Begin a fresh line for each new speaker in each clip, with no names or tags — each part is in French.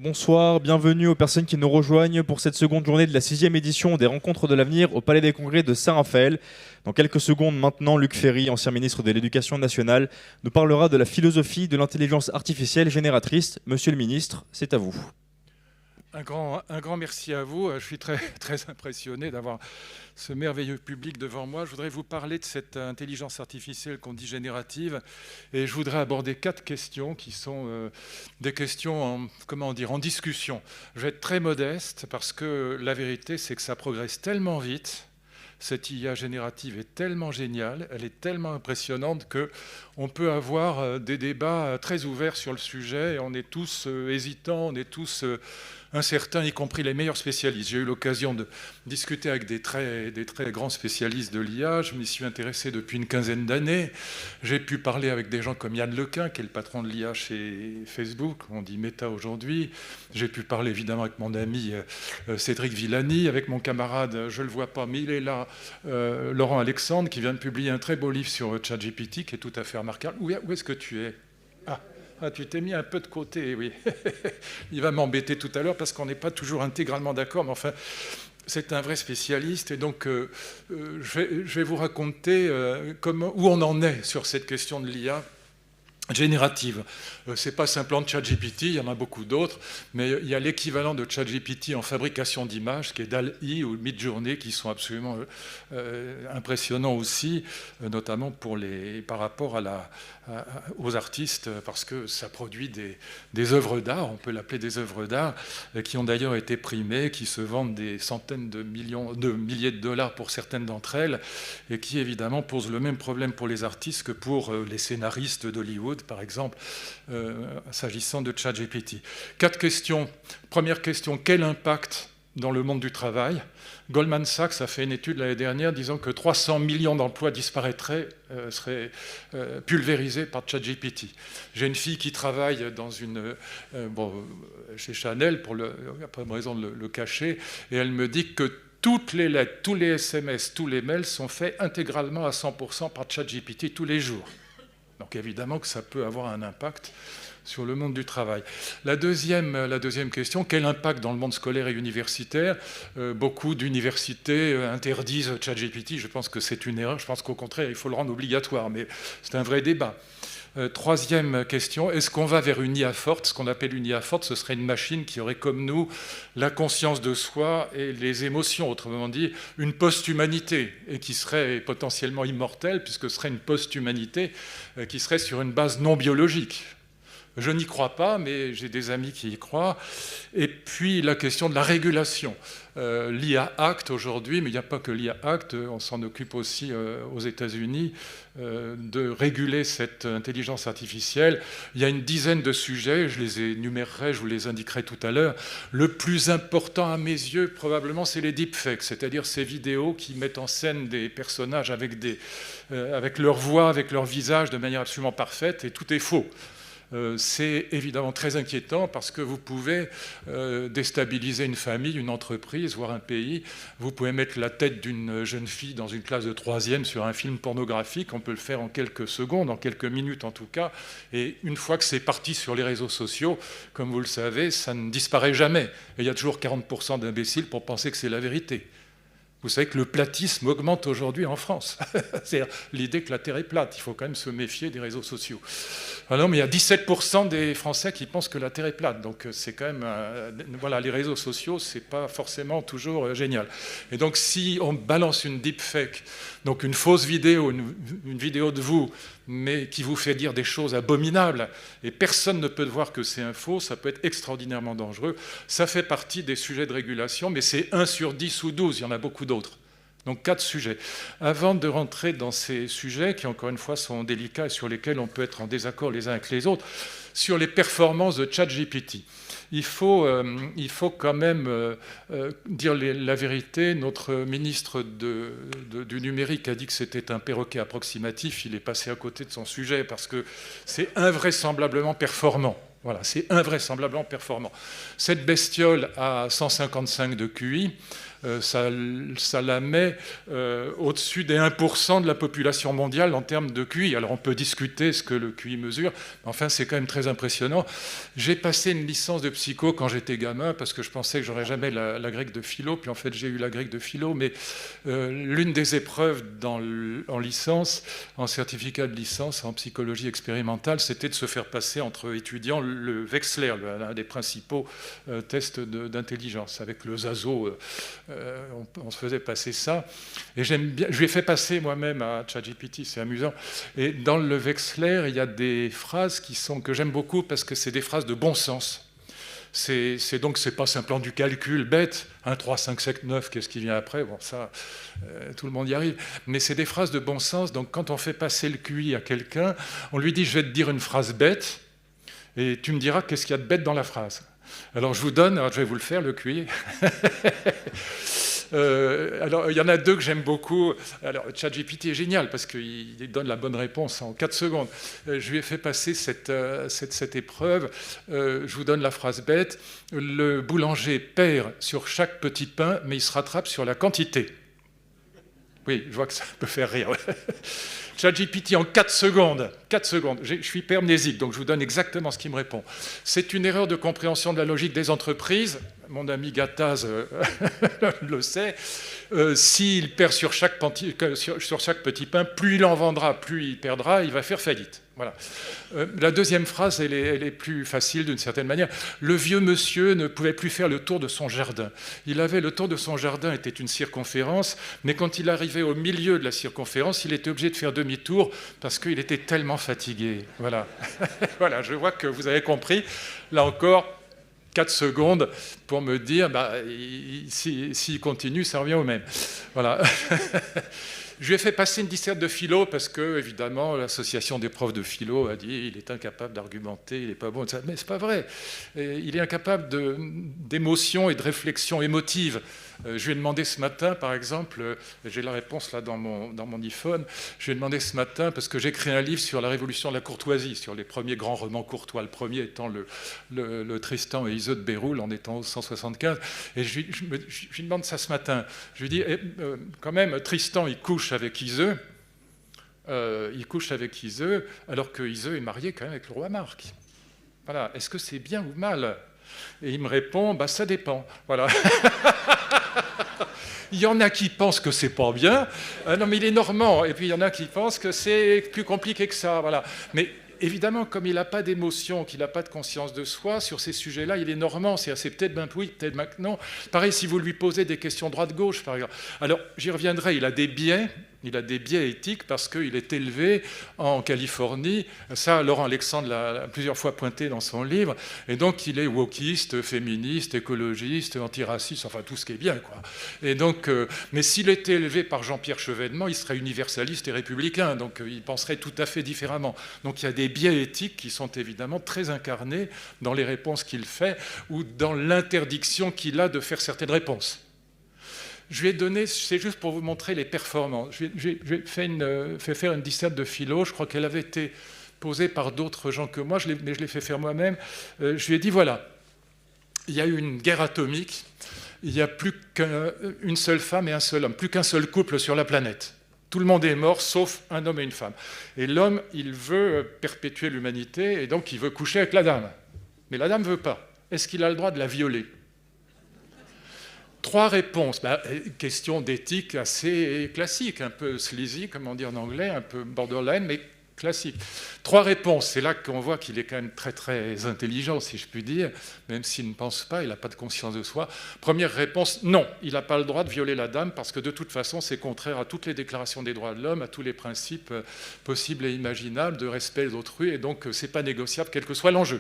Bonsoir, bienvenue aux personnes qui nous rejoignent pour cette seconde journée de la 6e édition des Rencontres de l'avenir au Palais des Congrès de Saint-Raphaël. Dans quelques secondes maintenant, Luc Ferry, ancien ministre de l'Éducation nationale, nous parlera de la philosophie de l'intelligence artificielle génératrice. Monsieur le ministre, c'est à vous.
Un grand merci à vous. Je suis très impressionné d'avoir ce merveilleux public devant moi. Je voudrais vous parler de cette intelligence artificielle qu'on dit générative. Et je voudrais aborder 4 questions qui sont des questions en discussion. Je vais être très modeste parce que la vérité, c'est que ça progresse tellement vite. Cette IA générative est tellement géniale, elle est tellement impressionnante qu'on peut avoir des débats très ouverts sur le sujet. Et on est tous hésitants, on est tous incertains, y compris les meilleurs spécialistes. J'ai eu l'occasion de discuter avec des très grands spécialistes de l'IA. Je m'y suis intéressé depuis une quinzaine d'années. J'ai pu parler avec des gens comme Yann Lequin, qui est le patron de l'IA chez Facebook, on dit Meta aujourd'hui. J'ai pu parler évidemment avec mon ami Cédric Villani, avec mon camarade, je ne le vois pas, mais il est là, Laurent Alexandre, qui vient de publier un très beau livre sur ChatGPT, qui est tout à fait remarquable. Où est-ce que tu es ? Tu t'es mis un peu de côté, oui. Il va m'embêter tout à l'heure parce qu'on n'est pas toujours intégralement d'accord, mais enfin, c'est un vrai spécialiste. Et donc, je vais vous raconter où on en est sur cette question de l'IA générative. C'est pas simplement ChatGPT, il y en a beaucoup d'autres, mais il y a l'équivalent de ChatGPT en fabrication d'images, qui est DALL-E ou Midjourney, qui sont absolument impressionnants aussi, notamment par rapport aux artistes, parce que ça produit des œuvres d'art, on peut l'appeler des œuvres d'art, qui ont d'ailleurs été primées, qui se vendent des centaines de milliers de dollars pour certaines d'entre elles, et qui évidemment posent le même problème pour les artistes que pour les scénaristes d'Hollywood, par exemple, s'agissant de ChatGPT. 4 questions. Première question, quel impact dans le monde du travail ? Goldman Sachs a fait une étude l'année dernière disant que 300 millions d'emplois seraient pulvérisés par ChatGPT. J'ai une fille qui travaille chez Chanel, pour pas de raison de le cacher, et elle me dit que toutes les lettres, tous les SMS, tous les mails sont faits intégralement à 100% par ChatGPT tous les jours. Donc évidemment que ça peut avoir un impact sur le monde du travail. La deuxième question, quel impact dans le monde scolaire et universitaire ? Beaucoup d'universités interdisent ChatGPT. Je pense que c'est une erreur. Je pense qu'au contraire, il faut le rendre obligatoire. Mais c'est un vrai débat. Troisième question, est-ce qu'on va vers une IA forte ? Ce qu'on appelle une IA forte, ce serait une machine qui aurait comme nous la conscience de soi et les émotions, autrement dit, une post-humanité, et qui serait potentiellement immortelle, puisque ce serait une post-humanité qui serait sur une base non biologique. Je n'y crois pas, mais j'ai des amis qui y croient. Et puis la question de la régulation. L'IA Act aujourd'hui, mais il n'y a pas que l'IA Act, on s'en occupe aussi aux États-Unis, de réguler cette intelligence artificielle. Il y a une dizaine de sujets, je les énumérerai, je vous les indiquerai tout à l'heure. Le plus important à mes yeux, probablement, c'est les deepfakes, c'est-à-dire ces vidéos qui mettent en scène des personnages avec leur voix, avec leur visage de manière absolument parfaite, et tout est faux. C'est évidemment très inquiétant parce que vous pouvez déstabiliser une famille, une entreprise, voire un pays. Vous pouvez mettre la tête d'une jeune fille dans une classe de 3e sur un film pornographique. On peut le faire en quelques secondes, en quelques minutes en tout cas. Et une fois que c'est parti sur les réseaux sociaux, comme vous le savez, ça ne disparaît jamais. Et il y a toujours 40% d'imbéciles pour penser que c'est la vérité. Vous savez que le platisme augmente aujourd'hui en France. C'est l'idée que la Terre est plate. Il faut quand même se méfier des réseaux sociaux. Alors, mais il y a 17% des Français qui pensent que la Terre est plate. Donc c'est quand même... voilà, les réseaux sociaux, c'est pas forcément toujours génial. Et donc si on balance une deepfake, donc une fausse vidéo, une vidéo de vous, mais qui vous fait dire des choses abominables, et personne ne peut voir que c'est un faux, ça peut être extraordinairement dangereux. Ça fait partie des sujets de régulation, mais c'est 1 sur 10 ou 12, il y en a beaucoup d'autres. Donc 4 sujets. Avant de rentrer dans ces sujets, qui encore une fois sont délicats et sur lesquels on peut être en désaccord les uns avec les autres, sur les performances de ChatGPT, il faut quand même dire la vérité. Notre ministre du numérique a dit que c'était un perroquet approximatif. Il est passé à côté de son sujet parce que c'est invraisemblablement performant. Voilà, c'est invraisemblablement performant. Cette bestiole a 155 de QI. ça la met au-dessus des 1% de la population mondiale en termes de QI. Alors on peut discuter ce que le QI mesure, mais enfin c'est quand même très impressionnant. J'ai passé une licence de psycho quand j'étais gamin, parce que je pensais que j'aurais jamais la grecque de philo, puis en fait j'ai eu la grecque de philo, mais l'une des épreuves en licence, en certificat de licence, en psychologie expérimentale, c'était de se faire passer entre étudiants le Wechsler, l'un des principaux tests d'intelligence. Avec le Zazo, on se faisait passer ça. Et j'aime bien, je lui ai fait passer moi-même à ChatGPT, c'est amusant. Et dans le Wechsler, il y a des phrases que j'aime beaucoup parce que c'est des phrases de bon sens. C'est pas simplement du calcul bête, 1, 3, 5, 7, 9, qu'est-ce qui vient après? Bon, ça, tout le monde y arrive. Mais c'est des phrases de bon sens. Donc quand on fait passer le QI à quelqu'un, on lui dit, je vais te dire une phrase bête, et tu me diras qu'est-ce qu'il y a de bête dans la phrase. Alors je vais vous le faire, le QI. Alors, il y en a deux que j'aime beaucoup. Alors, ChatGPT est génial parce qu'il donne la bonne réponse en 4 secondes. Je lui ai fait passer cette épreuve. Je vous donne la phrase bête. Le boulanger perd sur chaque petit pain, mais il se rattrape sur la quantité. Oui, je vois que ça peut faire rire. ChatGPT en 4 secondes. 4 secondes. Je suis hypermnésique, donc je vous donne exactement ce qu'il me répond. C'est une erreur de compréhension de la logique des entreprises. Mon ami Gattaz le sait. S'il perd sur chaque petit pain, plus il en vendra, plus il perdra, il va faire faillite. Voilà. La deuxième phrase, elle est plus facile d'une certaine manière. Le vieux monsieur ne pouvait plus faire le tour de son jardin. Le tour de son jardin était une circonférence, mais quand il arrivait au milieu de la circonférence, il était obligé de faire demi-tour parce qu'il était tellement fatigué. Voilà. Voilà, je vois que vous avez compris. Là encore, 4 secondes pour me dire, s'il continue, ça revient au même. Voilà. Je lui ai fait passer une disserte de philo parce que, évidemment, l'association des profs de philo a dit il est incapable d'argumenter, il n'est pas bon. Mais c'est pas vrai. Il est incapable d'émotion et de réflexion émotive. Je lui ai demandé ce matin, par exemple, j'ai la réponse là dans mon iPhone, je lui ai demandé ce matin, parce que j'ai écrit un livre sur la révolution de la courtoisie, sur les premiers grands romans courtois, le premier étant le Tristan et Iseult de Béroul en étant 175, et je lui demande ça ce matin. Je lui dis, quand même, Tristan, il couche avec Iseult, alors que Iseult est marié quand même avec le roi Marc. Voilà, est-ce que c'est bien ou mal? Et il me répond, ça dépend. Voilà. Il y en a qui pensent que c'est pas bien. Non, mais il est normand. Et puis il y en a qui pensent que c'est plus compliqué que ça. Voilà. Mais évidemment, comme il n'a pas d'émotion, qu'il n'a pas de conscience de soi, sur ces sujets-là, il est normand. C'est peut-être oui, peut-être maintenant. Pareil, si vous lui posez des questions droite-gauche, par exemple. Alors, j'y reviendrai. Il a des biais. Il a des biais éthiques parce qu'il est élevé en Californie. Ça, Laurent Alexandre l'a plusieurs fois pointé dans son livre. Et donc, il est wokiste, féministe, écologiste, antiraciste, enfin tout ce qui est bien, quoi. Et donc, mais s'il était élevé par Jean-Pierre Chevènement, il serait universaliste et républicain. Donc, il penserait tout à fait différemment. Donc, il y a des biais éthiques qui sont évidemment très incarnés dans les réponses qu'il fait ou dans l'interdiction qu'il a de faire certaines réponses. Je lui ai donné, c'est juste pour vous montrer les performances. J'ai fait faire une disserte de philo, je crois qu'elle avait été posée par d'autres gens que moi, mais je l'ai fait faire moi-même. Je lui ai dit, voilà, il y a eu une guerre atomique, il n'y a plus qu'une seule femme et un seul homme, plus qu'un seul couple sur la planète. Tout le monde est mort, sauf un homme et une femme. Et l'homme, il veut perpétuer l'humanité, et donc il veut coucher avec la dame. Mais la dame ne veut pas. Est-ce qu'il a le droit de la violer ? 3 réponses. Question d'éthique assez classique, un peu sleazy, comme on dit en anglais, un peu borderline, mais classique. 3 réponses. C'est là qu'on voit qu'il est quand même très, très intelligent, si je puis dire, même s'il ne pense pas, il n'a pas de conscience de soi. Première réponse, non, il n'a pas le droit de violer la dame, parce que de toute façon, c'est contraire à toutes les déclarations des droits de l'homme, à tous les principes possibles et imaginables de respect d'autrui, et donc ce n'est pas négociable, quel que soit l'enjeu.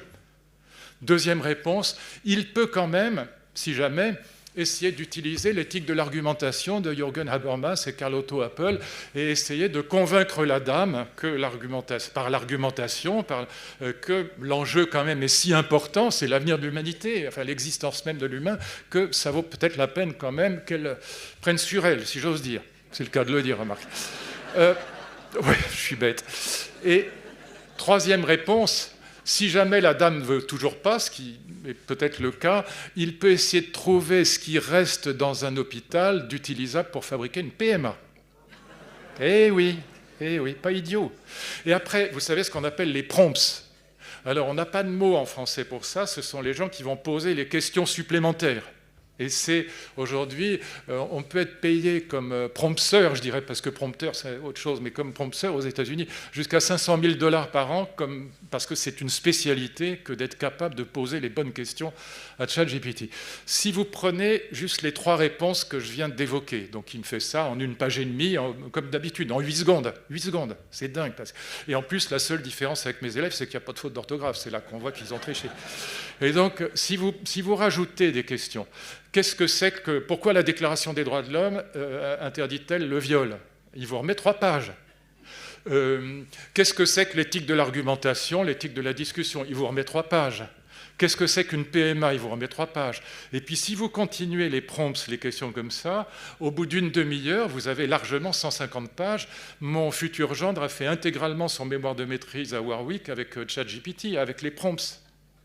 Deuxième réponse, il peut quand même, si jamais, essayer d'utiliser l'éthique de l'argumentation de Jürgen Habermas et Carl Otto Appel et essayer de convaincre la dame que par l'argumentation, que l'enjeu quand même est si important, c'est l'avenir de l'humanité, enfin l'existence même de l'humain, que ça vaut peut-être la peine quand même qu'elle prenne sur elle, si j'ose dire. C'est le cas de le dire, remarque. Oui, je suis bête. Et troisième réponse, Si jamais la dame ne veut toujours pas, ce qui est peut-être le cas, il peut essayer de trouver ce qui reste dans un hôpital d'utilisable pour fabriquer une PMA. Eh oui, pas idiot. Et après, vous savez ce qu'on appelle les prompts. Alors, on n'a pas de mot en français pour ça, ce sont les gens qui vont poser les questions supplémentaires. Et c'est aujourd'hui, on peut être payé comme prompteur, je dirais, parce que prompteur c'est autre chose, mais comme prompteur aux États-Unis, jusqu'à 500 000 $ par an, parce que c'est une spécialité que d'être capable de poser les bonnes questions à ChatGPT. Si vous prenez juste les 3 réponses que je viens d'évoquer, donc il me fait ça en 1 page et demie, comme d'habitude, en 8 secondes. 8 secondes, c'est dingue. Et en plus, la seule différence avec mes élèves, c'est qu'il n'y a pas de faute d'orthographe. C'est là qu'on voit qu'ils ont triché. Et donc, si vous rajoutez des questions, pourquoi la Déclaration des droits de l'homme interdit-elle le viol? Il vous remet 3 pages. Qu'est-ce que c'est que l'éthique de l'argumentation, l'éthique de la discussion? Il vous remet 3 pages. Qu'est-ce que c'est qu'une PMA? Il vous remet 3 pages. Et puis si vous continuez les prompts, les questions comme ça, au bout d'une demi-heure, vous avez largement 150 pages. Mon futur gendre a fait intégralement son mémoire de maîtrise à Warwick avec ChatGPT, avec les prompts.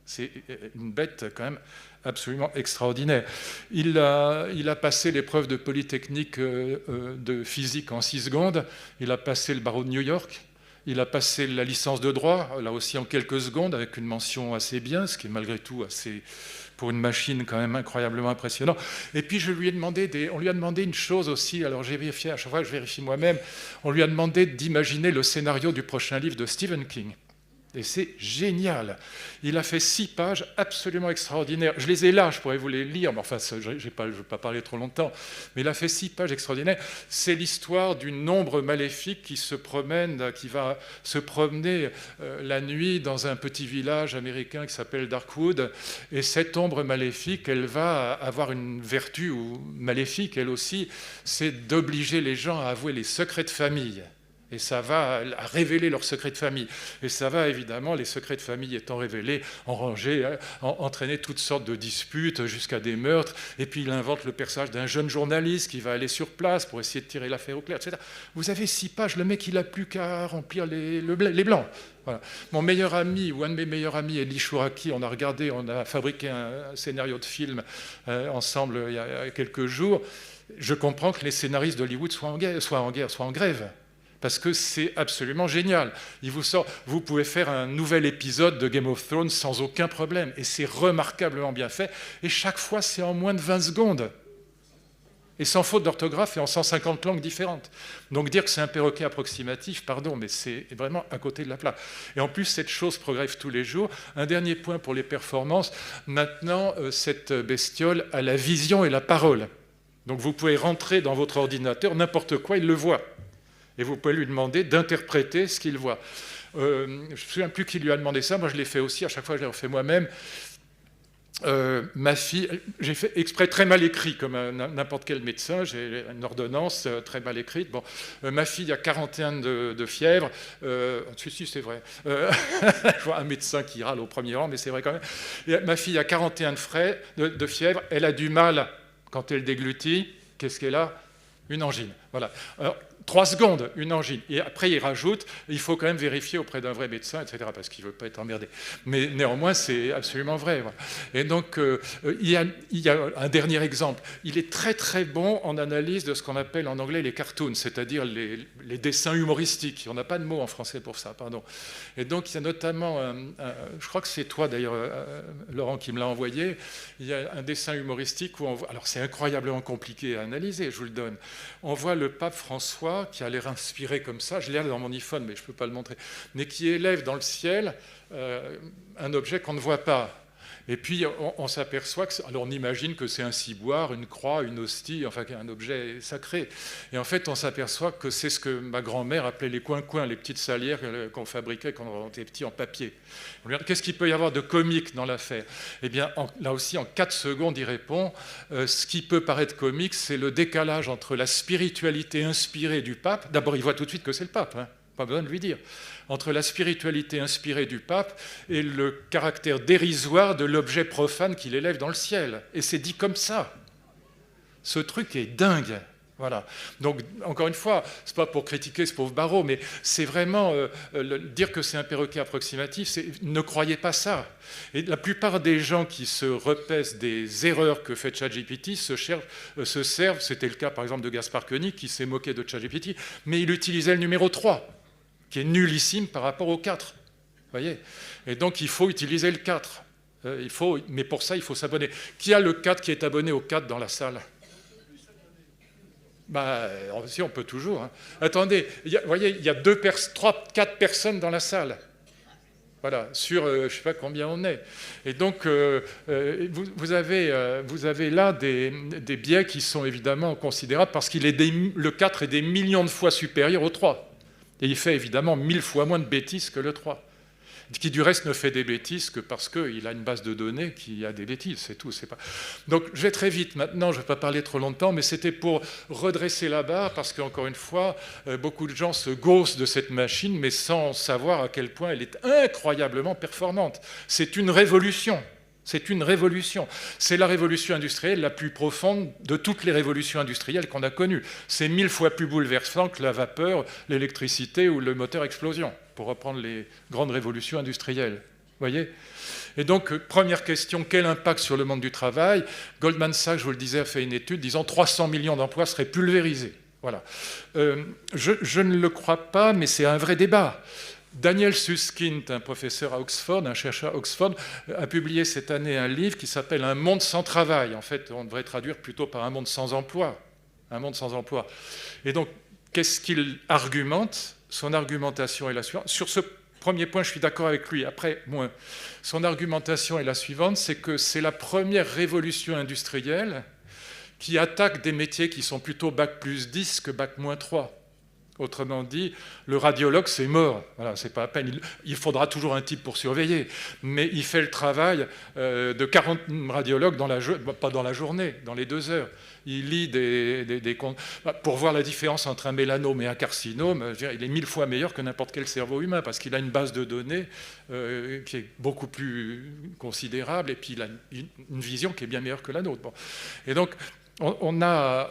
C'est une bête quand même absolument extraordinaire. Il a passé l'épreuve de Polytechnique de physique en 6 secondes. Il a passé le barreau de New York. Il a passé la licence de droit, là aussi en quelques secondes, avec une mention assez bien, ce qui est malgré tout assez, pour une machine quand même incroyablement impressionnant. Et puis on lui a demandé une chose aussi, alors j'ai vérifié, à chaque fois je vérifie moi-même, on lui a demandé d'imaginer le scénario du prochain livre de Stephen King. Et c'est génial. Il a fait 6 pages absolument extraordinaires. Je les ai là, je pourrais vous les lire, mais enfin, je ne vais pas parler trop longtemps. Mais il a fait 6 pages extraordinaires. C'est l'histoire d'une ombre maléfique qui va se promener la nuit dans un petit village américain qui s'appelle Darkwood. Et cette ombre maléfique, elle va avoir une vertu maléfique, elle aussi, c'est d'obliger les gens à avouer les secrets de famille. Et ça va révéler leurs secrets de famille. Et ça va, évidemment, les secrets de famille étant révélés, entraîner toutes sortes de disputes jusqu'à des meurtres. Et puis il invente le personnage d'un jeune journaliste qui va aller sur place pour essayer de tirer l'affaire au clair, etc. Vous avez 6 pages, le mec, il n'a plus qu'à remplir les blancs. Voilà. Mon meilleur ami, ou un de mes meilleurs amis, Elie Chouraki, on a fabriqué un scénario de film ensemble il y a quelques jours. Je comprends que les scénaristes d'Hollywood soient en grève. Parce que c'est absolument génial. Vous pouvez faire un nouvel épisode de Game of Thrones sans aucun problème. Et c'est remarquablement bien fait. Et chaque fois, c'est en moins de 20 secondes. Et sans faute d'orthographe et en 150 langues différentes. Donc dire que c'est un perroquet approximatif, pardon, mais c'est vraiment à côté de la plaque. Et en plus, cette chose progresse tous les jours. Un dernier point pour les performances. Maintenant, cette bestiole a la vision et la parole. Donc vous pouvez rentrer dans votre ordinateur, n'importe quoi, il le voit. Et vous pouvez lui demander d'interpréter ce qu'il voit. Je ne me souviens plus qui lui a demandé ça, moi je l'ai fait aussi, à chaque fois je l'ai refait moi-même. Ma fille, j'ai fait exprès très mal écrit, comme n'importe quel médecin, j'ai une ordonnance très mal écrite. Bon, ma fille a 41 de fièvre, si c'est vrai, je vois un médecin qui râle au premier rang, mais c'est vrai quand même. Et ma fille a 41 de fièvre, elle a du mal quand elle déglutit, qu'est-ce qu'elle a? Une angine, voilà. Alors, 3 secondes, une angine. Et après, il rajoute, il faut quand même vérifier auprès d'un vrai médecin, etc., parce qu'il ne veut pas être emmerdé. Mais néanmoins, c'est absolument vrai. Voilà. Et donc, il y a un dernier exemple. Il est très, très bon en analyse de ce qu'on appelle en anglais les cartoons, c'est-à-dire les dessins humoristiques. On n'a pas de mot en français pour ça, pardon. Et donc, il y a notamment, je crois que c'est toi, d'ailleurs, Laurent, qui me l'a envoyé, il y a un dessin humoristique où on voit, alors c'est incroyablement compliqué à analyser, je vous le donne. On voit le pape François qui a l'air inspiré comme ça, je l'ai dans mon iPhone, mais je ne peux pas le montrer, mais qui élève dans le ciel un objet qu'on ne voit pas. Et puis on s'aperçoit alors on imagine que c'est un ciboire, une croix, une hostie, enfin un objet sacré. Et en fait on s'aperçoit que c'est ce que ma grand-mère appelait les coins-coins, les petites salières qu'on fabriquait quand on était petit en papier. On lui dit, qu'est-ce qu'il peut y avoir de comique dans l'affaire? Eh bien là aussi en 4 secondes il répond, ce qui peut paraître comique, c'est le décalage entre la spiritualité inspirée du pape. D'abord il voit tout de suite que c'est le pape, hein, pas besoin de lui dire. Entre la spiritualité inspirée du pape et le caractère dérisoire de l'objet profane qu'il élève dans le ciel. Et c'est dit comme ça. Ce truc est dingue. Voilà. Donc, encore une fois, c'est pas pour critiquer ce pauvre Barrault, mais c'est vraiment dire que c'est un perroquet approximatif, ne croyez pas ça. Et la plupart des gens qui se repaissent des erreurs que fait ChatGPT se servent, c'était le cas par exemple de Gaspard Koenig qui s'est moqué de ChatGPT, mais il utilisait le numéro 3, qui est nullissime par rapport au 4. Voyez. Et donc, il faut utiliser le 4. Mais pour ça, il faut s'abonner. Qui a le 4 qui est abonné au 4 dans la salle ? Si on peut toujours. Hein. Attendez, vous voyez, il y a 4 personnes dans la salle. Voilà, sur je ne sais pas combien on est. Et donc, vous avez là des biais qui sont évidemment considérables parce qu'il le 4 est des millions de fois supérieur au 3. Et il fait évidemment 1000 fois moins de bêtises que le 3. Qui du reste ne fait des bêtises que parce qu'il a une base de données qui a des bêtises, c'est tout. Donc je vais très vite maintenant, je ne vais pas parler trop longtemps, mais c'était pour redresser la barre, parce qu'encore une fois, beaucoup de gens se gaussent de cette machine, mais sans savoir à quel point elle est incroyablement performante. C'est une révolution. C'est une révolution. C'est la révolution industrielle la plus profonde de toutes les révolutions industrielles qu'on a connues. C'est 1000 fois plus bouleversant que la vapeur, l'électricité ou le moteur explosion, pour reprendre les grandes révolutions industrielles. Voyez ? Et donc, première question, quel impact sur le monde du travail ? Goldman Sachs, je vous le disais, a fait une étude disant 300 millions d'emplois seraient pulvérisés. Voilà. Je ne le crois pas, mais c'est un vrai débat. Daniel Susskind, un professeur à Oxford, un chercheur à Oxford, a publié cette année un livre qui s'appelle « Un monde sans travail ». En fait, on devrait traduire plutôt par « un monde sans emploi ». Un monde sans emploi. Et donc, qu'est-ce qu'il argumente ? Son argumentation est la suivante. Sur ce premier point, je suis d'accord avec lui. Après, moins. Son argumentation est la suivante, c'est que c'est la première révolution industrielle qui attaque des métiers qui sont plutôt Bac+10 que Bac-3. Autrement dit, le radiologue, c'est mort. Voilà, c'est pas à peine. Il faudra toujours un type pour surveiller. Mais il fait le travail de 40 radiologues pas dans la journée, dans les 2 heures. Il lit des comptes. Pour voir la différence entre un mélanome et un carcinome, il est 1000 fois meilleur que n'importe quel cerveau humain, parce qu'il a une base de données qui est beaucoup plus considérable, et puis il a une vision qui est bien meilleure que la nôtre. Bon. Et donc, on a,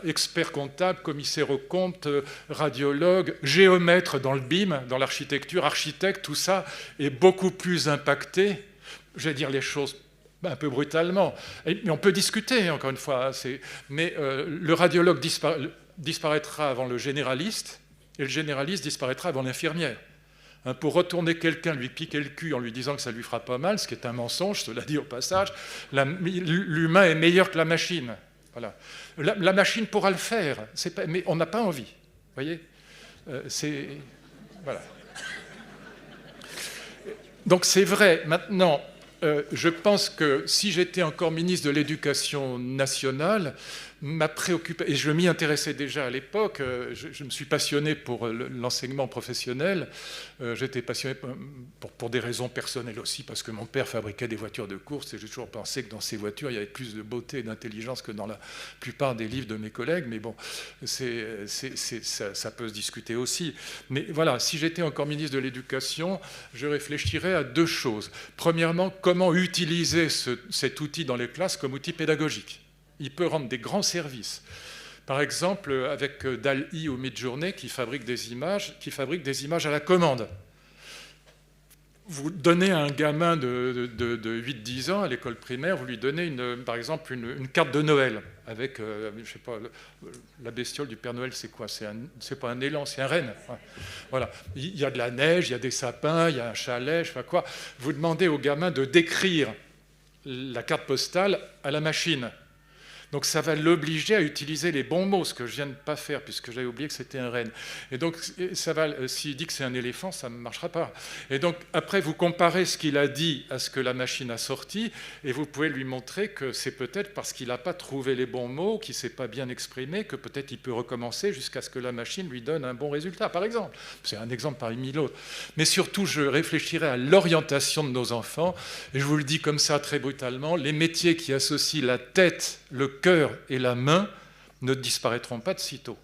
expert comptable, commissaire aux comptes, radiologue, géomètre dans le BIM, dans l'architecture, architecte, tout ça est beaucoup plus impacté, je vais dire les choses un peu brutalement, mais on peut discuter, encore une fois, mais le radiologue disparaîtra avant le généraliste, et le généraliste disparaîtra avant l'infirmière. Pour retourner quelqu'un, lui piquer le cul en lui disant que ça ne lui fera pas mal, ce qui est un mensonge, cela dit au passage, l'humain est meilleur que la machine. Voilà. La machine pourra le faire, mais on n'a pas envie. Vous voyez ? Voilà. Donc c'est vrai, maintenant, je pense que si j'étais encore ministre de l'Éducation nationale, ma préoccupation, et je m'y intéressais déjà à l'époque, je me suis passionné pour l'enseignement professionnel, j'étais passionné pour des raisons personnelles aussi, parce que mon père fabriquait des voitures de course, et j'ai toujours pensé que dans ces voitures, il y avait plus de beauté et d'intelligence que dans la plupart des livres de mes collègues, mais bon, ça peut se discuter aussi. Mais voilà, si j'étais encore ministre de l'Éducation, je réfléchirais à 2 choses. Premièrement, comment utiliser cet outil dans les classes comme outil pédagogique. Il peut rendre des grands services. Par exemple, avec DALL-E ou Midjourney, qui fabriquent des images à la commande. Vous donnez à un gamin de 8-10 ans à l'école primaire, vous lui donnez par exemple une carte de Noël avec, je sais pas, la bestiole du Père Noël, c'est quoi ? C'est pas un élan, c'est un renne. Voilà. Il y a de la neige, il y a des sapins, il y a un chalet, je sais pas quoi. Vous demandez au gamin de décrire la carte postale à la machine. Donc ça va l'obliger à utiliser les bons mots, ce que je viens de ne pas faire, puisque j'avais oublié que c'était un renne. Et donc, s'il dit que c'est un éléphant, ça ne marchera pas. Et donc, après, vous comparez ce qu'il a dit à ce que la machine a sorti, et vous pouvez lui montrer que c'est peut-être parce qu'il n'a pas trouvé les bons mots, qu'il ne s'est pas bien exprimé, que peut-être il peut recommencer jusqu'à ce que la machine lui donne un bon résultat, par exemple. C'est un exemple parmi 1000 autres. Mais surtout, je réfléchirai à l'orientation de nos enfants, et je vous le dis comme ça très brutalement, les métiers qui associent la tête, le cœur et la main ne disparaîtront pas de sitôt.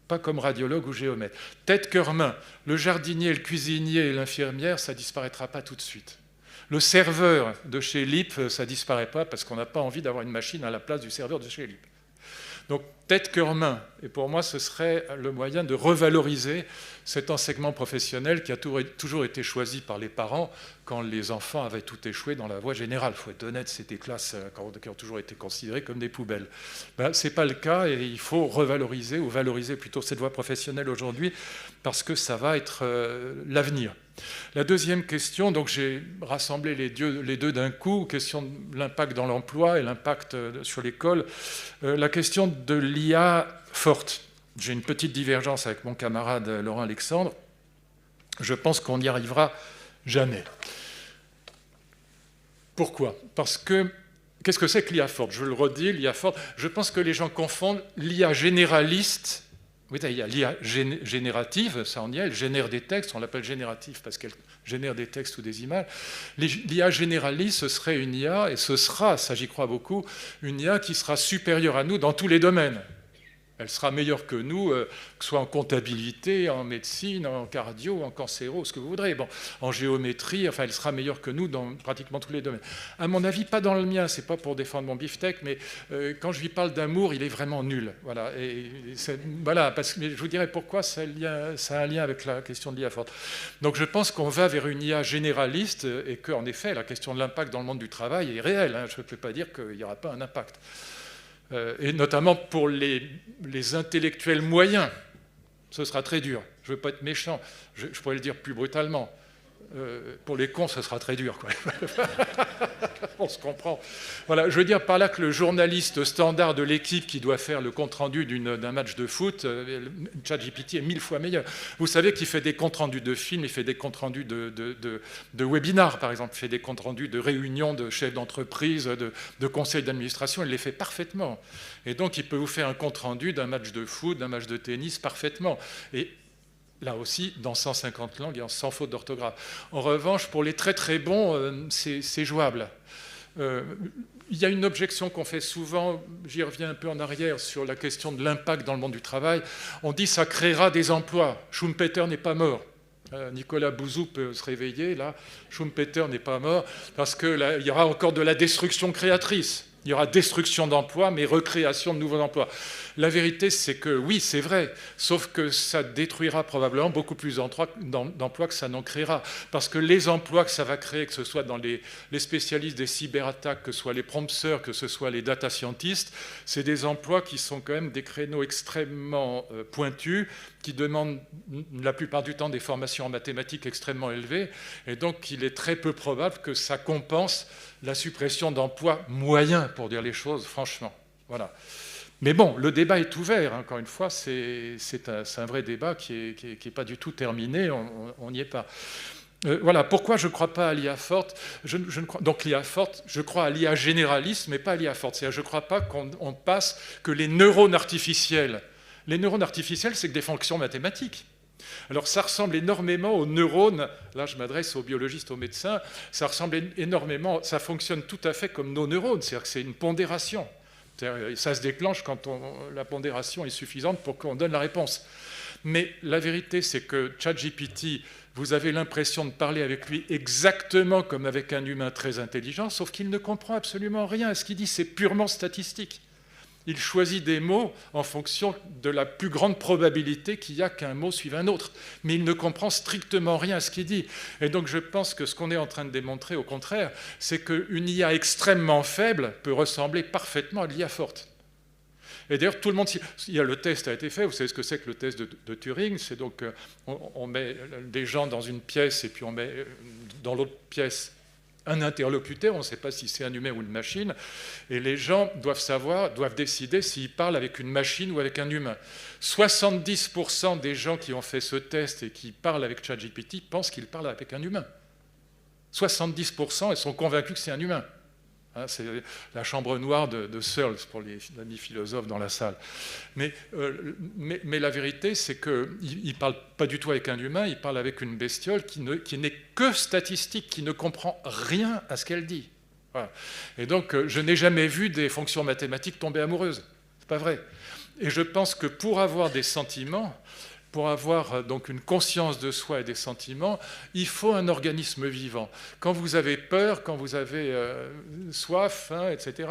Pas comme radiologue ou géomètre. Tête, cœur, main. Le jardinier, le cuisinier et l'infirmière, ça ne disparaîtra pas tout de suite. Le serveur de chez LIP, ça ne disparaît pas parce qu'on n'a pas envie d'avoir une machine à la place du serveur de chez LIP. Donc, tête, cœur, main. Et pour moi, ce serait le moyen de revaloriser cet enseignement professionnel qui a toujours été choisi par les parents quand les enfants avaient tout échoué dans la voie générale. Il faut être honnête, c'est des classes qui ont toujours été considérées comme des poubelles. Ce n'est pas le cas et il faut revaloriser ou valoriser plutôt cette voie professionnelle aujourd'hui parce que ça va être l'avenir. La deuxième question, donc j'ai rassemblé les deux d'un coup, question de l'impact dans l'emploi et l'impact sur l'école. La question de l'IA forte. J'ai une petite divergence avec mon camarade Laurent Alexandre. Je pense qu'on n'y arrivera jamais. Pourquoi ? Parce que, qu'est-ce que c'est que l'IA forte ? Je le redis, l'IA forte, je pense que les gens confondent l'IA généraliste. Oui, il y a l'IA générative, ça en y est, elle génère des textes, on l'appelle générative parce qu'elle génère des textes ou des images. L'IA généraliste, ce serait une IA, et ce sera, ça j'y crois beaucoup, une IA qui sera supérieure à nous dans tous les domaines. Elle sera meilleure que nous, que ce soit en comptabilité, en médecine, en cardio, en cancéro, ce que vous voudrez. Bon, en géométrie, enfin, elle sera meilleure que nous dans pratiquement tous les domaines. À mon avis, pas dans le mien, c'est pas pour défendre mon beefsteak, mais quand je lui parle d'amour, il est vraiment nul. Voilà, voilà parce que je vous dirai pourquoi ça a un lien avec la question de l'IA forte. Donc je pense qu'on va vers une IA généraliste et qu'en effet, la question de l'impact dans le monde du travail est réelle. Hein. Je ne peux pas dire qu'il n'y aura pas un impact. Et notamment pour les intellectuels moyens, ce sera très dur. Je ne veux pas être méchant, je pourrais le dire plus brutalement. Pour les cons, ce sera très dur, quoi. On se comprend. Voilà, je veux dire par là que le journaliste standard de l'équipe qui doit faire le compte-rendu d'un match de foot, ChatGPT est 1000 fois meilleur. Vous savez qu'il fait des comptes-rendus de films, il fait des comptes-rendus de webinars, par exemple, il fait des comptes-rendus de réunions de chefs d'entreprise, de conseils d'administration, il les fait parfaitement. Et donc, il peut vous faire un compte-rendu d'un match de foot, d'un match de tennis parfaitement. Et là aussi, dans 150 langues et sans faute d'orthographe. En revanche, pour les très très bons, c'est jouable. Il y a une objection qu'on fait souvent, j'y reviens un peu en arrière, sur la question de l'impact dans le monde du travail. On dit que ça créera des emplois. Schumpeter n'est pas mort. Nicolas Bouzou peut se réveiller, là. Schumpeter n'est pas mort, parce qu'il y aura encore de la destruction créatrice. Il y aura destruction d'emplois, mais recréation de nouveaux emplois. La vérité, c'est que oui, c'est vrai, sauf que ça détruira probablement beaucoup plus d'emplois que ça n'en créera. Parce que les emplois que ça va créer, que ce soit dans les spécialistes des cyberattaques, que ce soit les prompteurs, que ce soit les data scientists, c'est des emplois qui sont quand même des créneaux extrêmement pointus, qui demandent la plupart du temps des formations en mathématiques extrêmement élevées. Et donc, il est très peu probable que ça compense la suppression d'emplois moyens, pour dire les choses franchement. Voilà. Mais bon, le débat est ouvert, hein. Encore une fois, c'est un vrai débat qui est pas du tout terminé, on n'y est pas. Voilà, pourquoi je ne crois pas à l'IA forte donc l'IA forte, je crois à l'IA généraliste, mais pas à l'IA forte. C'est-à-dire, je ne crois pas qu'on passe que les neurones artificiels. Les neurones artificiels, c'est que des fonctions mathématiques. Alors ça ressemble énormément aux neurones, là je m'adresse aux biologistes, aux médecins, ça ressemble énormément, ça fonctionne tout à fait comme nos neurones, c'est-à-dire que c'est une pondération. Ça se déclenche quand la pondération est suffisante pour qu'on donne la réponse. Mais la vérité, c'est que ChatGPT, vous avez l'impression de parler avec lui exactement comme avec un humain très intelligent, sauf qu'il ne comprend absolument rien. Ce qu'il dit, c'est purement statistique. Il choisit des mots en fonction de la plus grande probabilité qu'il y a qu'un mot suive un autre. Mais il ne comprend strictement rien à ce qu'il dit. Et donc je pense que ce qu'on est en train de démontrer, au contraire, c'est qu'une IA extrêmement faible peut ressembler parfaitement à de l'IA forte. Et d'ailleurs, tout le monde... le test a été fait, vous savez ce que c'est que le test de Turing, c'est donc on met des gens dans une pièce et puis on met dans l'autre pièce un interlocuteur, on ne sait pas si c'est un humain ou une machine, et les gens doivent décider s'ils parlent avec une machine ou avec un humain. 70% des gens qui ont fait ce test et qui parlent avec ChatGPT pensent qu'ils parlent avec un humain. 70% sont convaincus que c'est un humain. Hein, c'est la chambre noire de Searle pour les amis philosophes dans la salle. Mais la vérité, c'est qu'il ne parle pas du tout avec un humain, il parle avec une bestiole qui n'est que statistique, qui ne comprend rien à ce qu'elle dit. Voilà. Et donc, je n'ai jamais vu des fonctions mathématiques tomber amoureuses. Ce n'est pas vrai. Et je pense que pour avoir des sentiments, pour avoir donc une conscience de soi et des sentiments, il faut un organisme vivant. Quand vous avez peur, quand vous avez soif, etc.,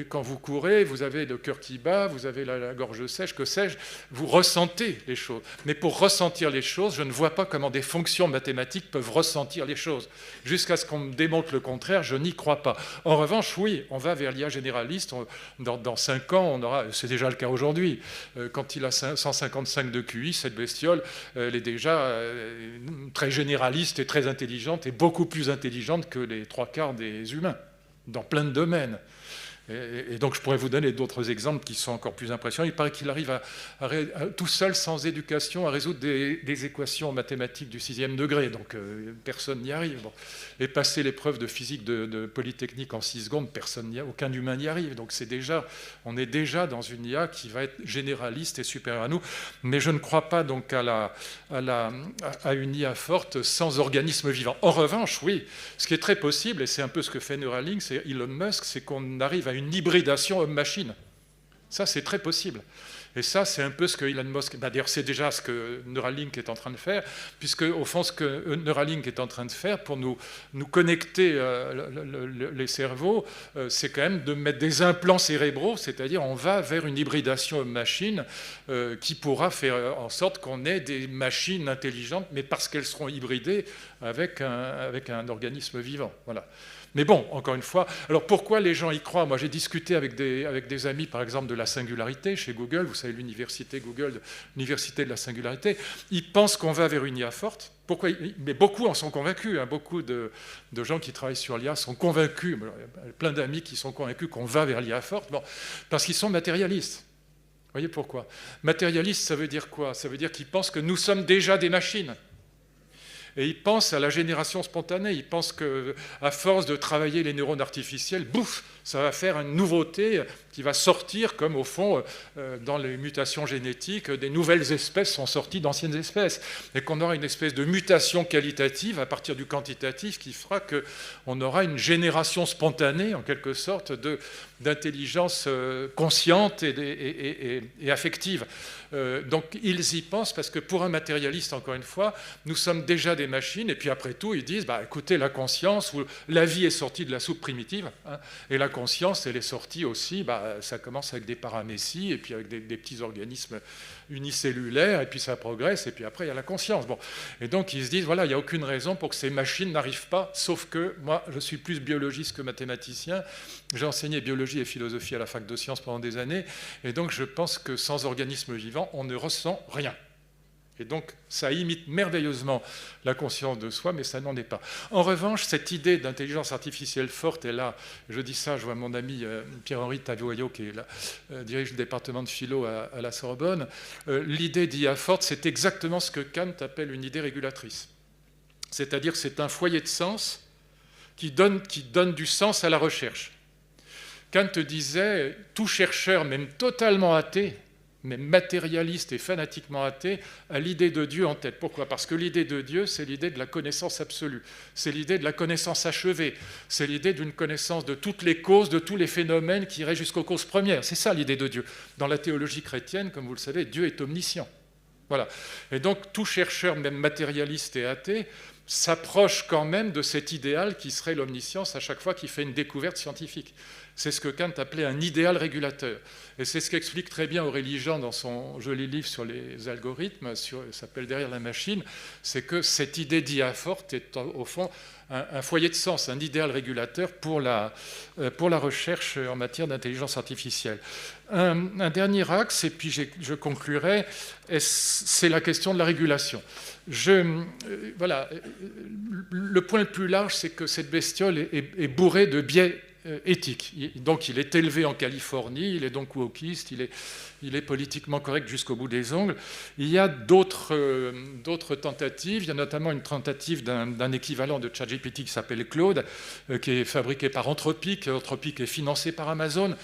quand vous courez, vous avez le cœur qui bat, vous avez la gorge sèche, que sais-je, vous ressentez les choses. Mais pour ressentir les choses, je ne vois pas comment des fonctions mathématiques peuvent ressentir les choses. Jusqu'à ce qu'on me démontre le contraire, je n'y crois pas. En revanche, oui, on va vers l'IA généraliste. Dans 5 ans, on aura, c'est déjà le cas aujourd'hui, quand il a 155 de QI, cette bestiole, elle est déjà très généraliste et très intelligente, et beaucoup plus intelligente que les 3/4 des humains, dans plein de domaines. Et donc je pourrais vous donner d'autres exemples qui sont encore plus impressionnants. Il paraît qu'il arrive tout seul, sans éducation, à résoudre des équations mathématiques du 6e degré. Donc personne n'y arrive. Bon. Et passer l'épreuve de physique de Polytechnique en 6 secondes, aucun humain n'y arrive. Donc on est déjà dans une IA qui va être généraliste et supérieure à nous. Mais je ne crois pas donc à une IA forte sans organisme vivant. En revanche, oui, ce qui est très possible, et c'est un peu ce que fait Neuralink, c'est Elon Musk, c'est qu'on arrive à une hybridation homme-machine. Ça, c'est très possible. Et ça, c'est un peu ce que Elon Musk... D'ailleurs, c'est déjà ce que Neuralink est en train de faire, puisque, au fond, ce que Neuralink est en train de faire pour nous connecter les cerveaux, c'est quand même de mettre des implants cérébraux, c'est-à-dire on va vers une hybridation homme-machine qui pourra faire en sorte qu'on ait des machines intelligentes, mais parce qu'elles seront hybridées avec un organisme vivant. Voilà. Mais bon, encore une fois, alors pourquoi les gens y croient? Moi, j'ai discuté avec des amis, par exemple, de la singularité chez Google. Vous savez, l'université Google, l'université de la singularité. Ils pensent qu'on va vers une IA forte. Pourquoi? Mais beaucoup en sont convaincus. Hein. Beaucoup de gens qui travaillent sur l'IA sont convaincus. Plein d'amis qui sont convaincus qu'on va vers l'IA forte. Bon, parce qu'ils sont matérialistes. Vous voyez pourquoi? Matérialiste, ça veut dire quoi? Ça veut dire qu'ils pensent que nous sommes déjà des machines. Et ils pensent à la génération spontanée. Ils pensent qu'à force de travailler les neurones artificiels, bouf, ça va faire une nouveauté qui va sortir, comme au fond, dans les mutations génétiques, des nouvelles espèces sont sorties d'anciennes espèces. Et qu'on aura une espèce de mutation qualitative à partir du quantitatif qui fera qu'on aura une génération spontanée, en quelque sorte, d'intelligence consciente et affective. Donc ils y pensent parce que pour un matérialiste, encore une fois, nous sommes déjà des machines, et puis après tout, ils disent, écoutez, la conscience, ou la vie est sortie de la soupe primitive, hein, et la conscience, elle est sortie aussi, ça commence avec des paramécies, et puis avec des petits organismes unicellulaires, et puis ça progresse, et puis après, il y a la conscience. Bon. Et donc, ils se disent, voilà, il n'y a aucune raison pour que ces machines n'arrivent pas, sauf que moi, je suis plus biologiste que mathématicien, j'ai enseigné biologie et philosophie à la fac de sciences pendant des années, et donc je pense que sans organisme vivant, on ne ressent rien. Et donc, ça imite merveilleusement la conscience de soi, mais ça n'en est pas. En revanche, cette idée d'intelligence artificielle forte, et là, je dis ça, je vois mon ami Pierre-Henri Tavoyot, qui dirige le département de philo à la Sorbonne, l'idée d'IA forte, c'est exactement ce que Kant appelle une idée régulatrice. C'est-à-dire que c'est un foyer de sens qui donne du sens à la recherche. Kant disait, tout chercheur, même totalement athée, même matérialiste et fanatiquement athée, a l'idée de Dieu en tête. Pourquoi? Parce que l'idée de Dieu, c'est l'idée de la connaissance absolue, c'est l'idée de la connaissance achevée, c'est l'idée d'une connaissance de toutes les causes, de tous les phénomènes qui iraient jusqu'aux causes premières. C'est ça l'idée de Dieu. Dans la théologie chrétienne, comme vous le savez, Dieu est omniscient. Voilà. Et donc, tout chercheur, même matérialiste et athée, s'approche quand même de cet idéal qui serait l'omniscience à chaque fois qu'il fait une découverte scientifique. C'est ce que Kant appelait un idéal régulateur. Et c'est ce qu'explique très bien Aurélie Jean dans son joli livre sur les algorithmes, ça s'appelle Derrière la machine, c'est que cette idée d'IA forte est au fond un foyer de sens, un idéal régulateur pour la recherche en matière d'intelligence artificielle. Un dernier axe, et puis je conclurai, c'est la question de la régulation. Voilà, le point le plus large, c'est que cette bestiole est bourrée de biais éthique. Donc il est élevé en Californie, il est donc wokiste, il est politiquement correct jusqu'au bout des ongles. Il y a d'autres tentatives, il y a notamment une tentative d'un équivalent de ChatGPT qui s'appelle Claude, qui est fabriqué par Anthropic. Anthropic est financé par Amazon.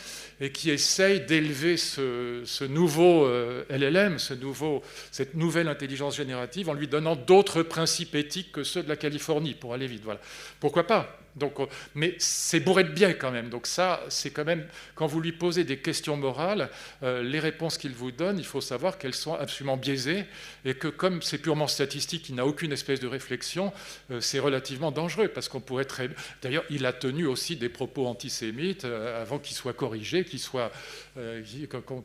et qui essaye d'élever ce nouveau LLM, cette nouvelle intelligence générative, en lui donnant d'autres principes éthiques que ceux de la Californie, pour aller vite. Voilà. Pourquoi pas ? Donc, mais c'est bourré de biais quand même. Donc ça, c'est quand même, quand vous lui posez des questions morales, les réponses qu'il vous donne, il faut savoir qu'elles sont absolument biaisées et que comme c'est purement statistique, il n'a aucune espèce de réflexion, c'est relativement dangereux parce qu'on pourrait très... D'ailleurs, il a tenu aussi des propos antisémites avant qu'ils soient corrigés,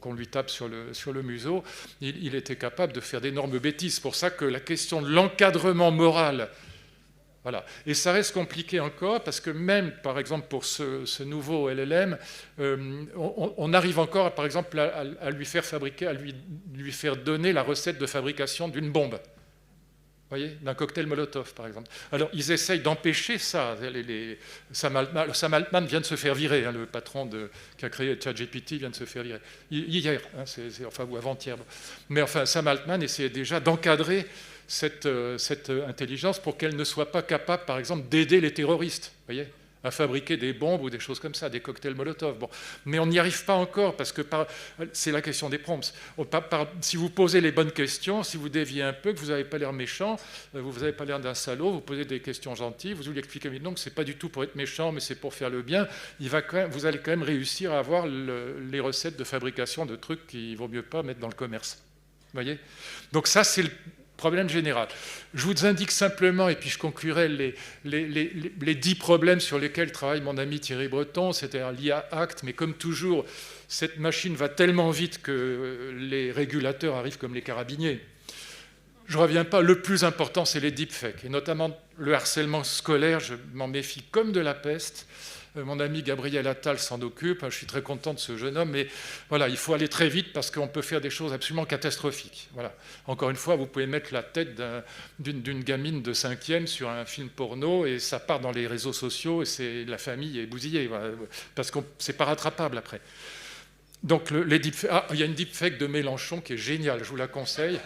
qu'on lui tape sur le museau. Il était capable de faire d'énormes bêtises. C'est pour ça que la question de l'encadrement moral... Voilà. Et ça reste compliqué encore parce que même, par exemple, pour ce nouveau LLM, on arrive encore, par exemple, à lui faire fabriquer, à lui faire donner la recette de fabrication d'une bombe. Vous voyez, d'un cocktail Molotov, par exemple. Alors, ils essayent d'empêcher ça. Sam Altman vient de se faire virer, hein, le patron qui a créé ChatGPT vient de se faire virer. Hier, hein, ou avant-hier. Mais enfin, Sam Altman essayait déjà d'encadrer cette intelligence pour qu'elle ne soit pas capable, par exemple, d'aider les terroristes, voyez, à fabriquer des bombes ou des choses comme ça, des cocktails Molotov. Bon. Mais on n'y arrive pas encore, parce que c'est la question des prompts. Si vous posez les bonnes questions, si vous déviez un peu, que vous n'avez pas l'air méchant, vous n'avez pas l'air d'un salaud, vous posez des questions gentilles, vous lui expliquez non, que ce n'est pas du tout pour être méchant, mais c'est pour faire le bien, vous allez quand même réussir à avoir les recettes de fabrication de trucs qu'il ne vaut mieux pas mettre dans le commerce. Vous voyez ? Donc ça, c'est le problème général. Je vous indique simplement, et puis je conclurai les 10 problèmes sur lesquels travaille mon ami Thierry Breton, c'est-à-dire l'IA Act, mais comme toujours, cette machine va tellement vite que les régulateurs arrivent comme les carabiniers. Je ne reviens pas, le plus important, c'est les deepfakes, et notamment le harcèlement scolaire, je m'en méfie comme de la peste. Mon ami Gabriel Attal s'en occupe, je suis très content de ce jeune homme, mais voilà, il faut aller très vite parce qu'on peut faire des choses absolument catastrophiques. Voilà. Encore une fois, vous pouvez mettre la tête d'une gamine de 5e sur un film porno et ça part dans les réseaux sociaux et la famille est bousillée, voilà, parce que c'est pas rattrapable après. Donc, il y a une deepfake de Mélenchon qui est géniale, je vous la conseille.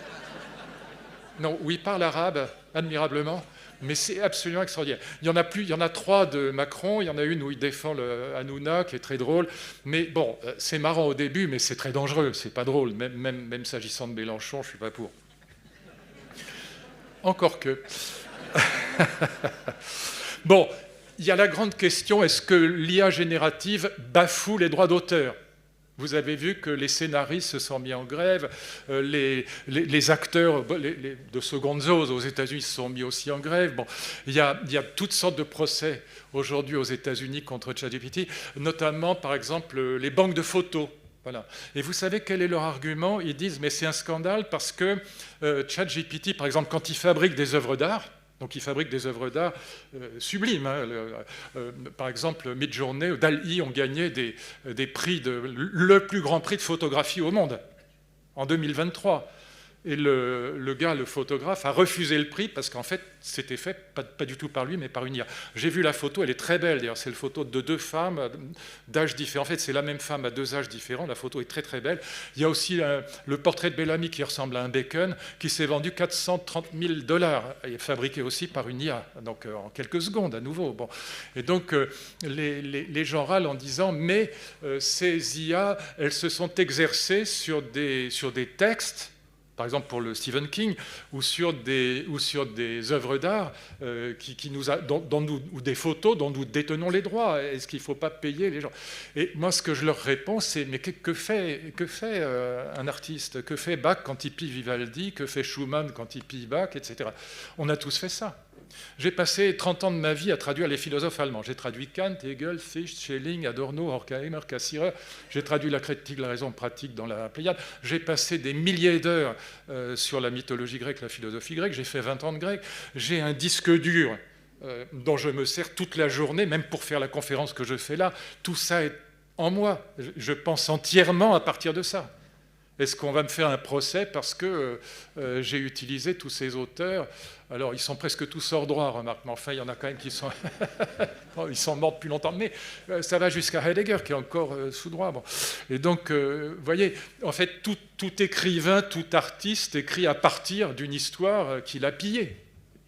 Non, où il parle arabe admirablement. Mais c'est absolument extraordinaire. Il y en a 3 de Macron, il y en a une où il défend le Hanouna, qui est très drôle. Mais bon, c'est marrant au début, mais c'est très dangereux, c'est pas drôle. Même s'agissant de Mélenchon, je ne suis pas pour. Encore que. Bon, il y a la grande question, est-ce que l'IA générative bafoue les droits d'auteur ? Vous avez vu que les scénaristes se sont mis en grève, les acteurs de seconde zone aux États-Unis se sont mis aussi en grève. Bon, il y a toutes sortes de procès aujourd'hui aux États-Unis contre ChatGPT, notamment, par exemple, les banques de photos. Voilà. Et vous savez quel est leur argument ? Ils disent, mais c'est un scandale parce que ChatGPT, par exemple, quand il fabrique des œuvres d'art, donc, il fabrique des œuvres d'art sublimes. Hein. Par exemple, Midjourney ou Dall-E ont gagné des prix, le plus grand prix de photographie au monde en 2023. Et le gars, le photographe, a refusé le prix parce qu'en fait, c'était fait pas du tout par lui, mais par une IA. J'ai vu la photo, elle est très belle d'ailleurs. C'est la photo de 2 femmes d'âge différents. En fait, c'est la même femme à 2 âges différents. La photo est très très belle. Il y a aussi le portrait de Bellamy qui ressemble à un bacon, qui s'est vendu $430 000. Il est fabriqué aussi par une IA, donc en quelques secondes à nouveau. Bon. Et donc, les gens râlent en disant, mais ces IA, elles se sont exercées sur des textes, par exemple pour le Stephen King, ou sur des œuvres d'art ou des photos dont nous détenons les droits. Est-ce qu'il ne faut pas payer les gens ? Et moi, ce que je leur réponds, c'est mais que fait un artiste ? Que fait Bach quand il pille Vivaldi ? Que fait Schumann quand il pille Bach, etc. On a tous fait ça. J'ai passé 30 ans de ma vie à traduire les philosophes allemands. J'ai traduit Kant, Hegel, Fichte, Schelling, Adorno, Horkheimer, Cassirer. J'ai traduit la critique de la raison pratique dans la Pléiade. J'ai passé des milliers d'heures sur la mythologie grecque, la philosophie grecque. J'ai fait 20 ans de grec. J'ai un disque dur dont je me sers toute la journée, même pour faire la conférence que je fais là. Tout ça est en moi. Je pense entièrement à partir de ça. Est-ce qu'on va me faire un procès parce que j'ai utilisé tous ces auteurs ? Alors, ils sont presque tous hors droit, remarque, mais enfin, il y en a quand même qui sont... ils sont morts depuis longtemps, mais ça va jusqu'à Heidegger, qui est encore sous droit. Bon. Et donc, vous voyez, en fait, tout écrivain, tout artiste écrit à partir d'une histoire qu'il a pillée.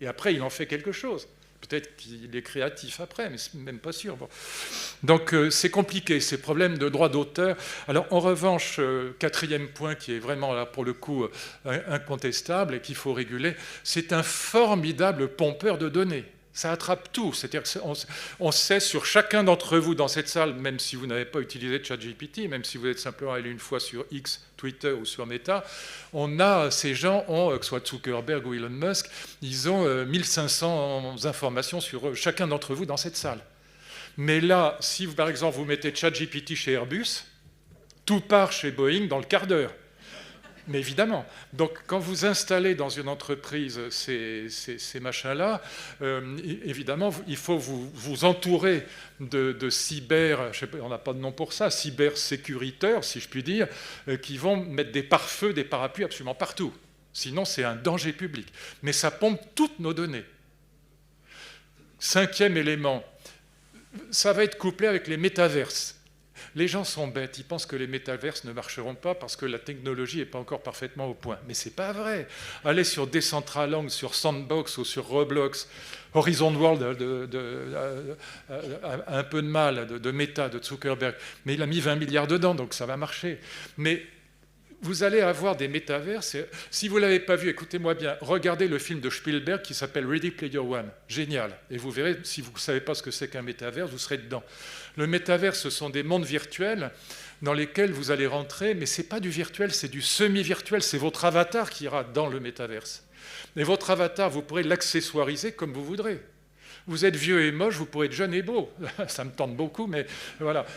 Et après, il en fait quelque chose. Peut-être qu'il est créatif après, mais c'est même pas sûr. Bon. Donc c'est compliqué, ces problèmes de droit d'auteur. Alors en revanche, quatrième point qui est vraiment là pour le coup incontestable et qu'il faut réguler, c'est un formidable pompeur de données. Ça attrape tout. C'est-à-dire qu'on sait sur chacun d'entre vous dans cette salle, même si vous n'avez pas utilisé ChatGPT, même si vous êtes simplement allé une fois sur X, Twitter ou sur Meta, ces gens ont, que ce soit Zuckerberg ou Elon Musk, ils ont 1500 informations sur chacun d'entre vous dans cette salle. Mais là, si par exemple vous mettez ChatGPT chez Airbus, tout part chez Boeing dans le quart d'heure. Mais évidemment. Donc, quand vous installez dans une entreprise ces machins-là, évidemment, il faut vous entourer de cyber, je sais pas, on n'a pas de nom pour ça, cybersécuriteurs, si je puis dire, qui vont mettre des pare-feux, des parapluies absolument partout. Sinon, c'est un danger public. Mais ça pompe toutes nos données. Cinquième élément, ça va être couplé avec les métaverses. Les gens sont bêtes, ils pensent que les métaverses ne marcheront pas parce que la technologie n'est pas encore parfaitement au point. Mais ce n'est pas vrai. Allez sur Decentraland, sur Sandbox ou sur Roblox, Horizon World un peu de mal, de Meta, de Zuckerberg. Mais il a mis 20 milliards dedans, donc ça va marcher. Mais vous allez avoir des métaverses. Si vous ne l'avez pas vu, écoutez-moi bien, regardez le film de Spielberg qui s'appelle Ready Player One. Génial. Et vous verrez, si vous ne savez pas ce que c'est qu'un métaverse, vous serez dedans. Le métaverse, ce sont des mondes virtuels dans lesquels vous allez rentrer, mais ce n'est pas du virtuel, c'est du semi-virtuel. C'est votre avatar qui ira dans le métaverse. Et votre avatar, vous pourrez l'accessoiriser comme vous voudrez. Vous êtes vieux et moche, vous pourrez être jeune et beau. Ça me tente beaucoup, mais voilà.